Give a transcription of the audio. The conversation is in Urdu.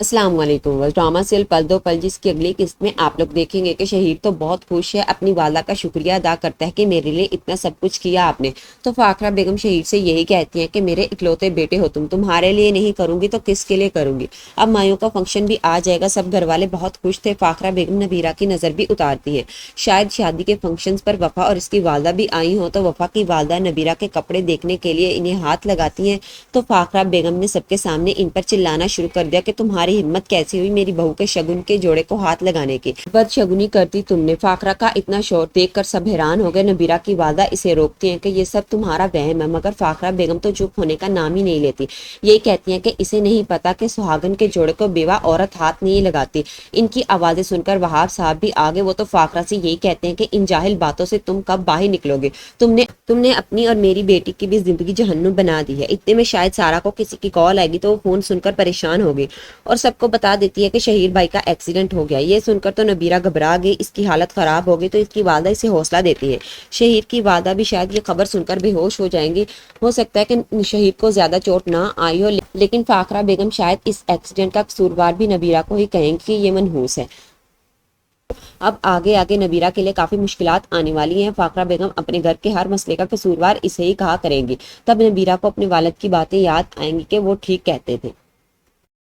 السلام علیکم۔ ڈرامہ سیریل پل دو پل جس کی اگلی قسط میں آپ لوگ دیکھیں گے کہ شہیر تو بہت خوش ہے، اپنی والدہ کا شکریہ ادا کرتا ہے کہ میرے لیے اتنا سب کچھ کیا آپ نے۔ تو فاخرہ بیگم شہیر سے یہی کہتی ہیں کہ میرے اکلوتے بیٹے ہو تمہارے لیے نہیں کروں گی تو کس کے لیے کروں گی۔ اب مایوں کا فنکشن بھی آ جائے گا، سب گھر والے بہت خوش تھے۔ فاخرہ بیگم نبیرہ کی نظر بھی اتارتی ہیں، شاید شادی کے فنکشن پر وفا اور اس کی والدہ بھی آئی ہوں، تو وفا کی والدہ نبیرہ کے کپڑے دیکھنے کے لیے انہیں ہاتھ لگاتی ہیں تو فاخرہ بیگم نے سب کے سامنے ان پر چلانا شروع کر دیا کہ تمہاری ہمت کیسی ہوئی میری بہو کے شگن کے جوڑے کو ہاتھ لگانے کی، بد شگنی کرتی تم نے۔ فاخرہ کا اتنا شور دیکھ کر سب حیران ہو گئے۔ نبیرہ کی والدہ اسے روکتی ہیں کہ یہ سب تمہارا وہم ہے، مگر فاخرہ بیگم تو چپ ہونے کا نام ہی نہیں لیتی۔ یہی کہتی ہیں کہ اسے نہیں پتا کہ سہاگن کے جوڑے کو بیوہ عورت ہاتھ نہیں لگاتی۔ ان کی آوازیں سن کر وہاب صاحب بھی آگے، وہ تو فاخرہ سے یہی کہتے ہیں کہ ان جاہل باتوں سے تم کب باہر نکلو گے، تم نے اپنی اور میری بیٹی کی بھی زندگی جہنم بنا دی ہے۔ اتنے میں شاید سارا کو کسی کی کال آئے گی تو وہ فون سن کر پریشان ہوگی اور سب کو بتا دیتی ہے کہ شہیر بھائی کا ایکسیڈنٹ ہو گیا۔ یہ سن کر تو نبیرہ گھبرا گئی، اس کی حالت خراب ہو گئی، تو اس کی والدہ اسے حوصلہ دیتی ہے۔ شہیر کی والدہ بھی شاید یہ خبر سن کر بے ہوش ہو جائیں گی، ہو سکتا ہے کہ شہیر کو زیادہ چوٹ نہ آئی ہو، لیکن فاخرہ بیگم شاید اس ایکسیڈنٹ کا قصوروار بھی نبیرہ کو ہی کہیں گی کہ یہ منحوس ہے۔ اب آگے نبیرہ کے لیے کافی مشکلات آنے والی ہیں۔ فاخرہ بیگم اپنے گھر کے ہر مسئلے کا قصوروار اسے ہی کہا کریں گی۔ تب نبیرہ کو اپنے والد کی باتیں یاد آئیں گی کہ وہ ٹھیک کہتے تھے۔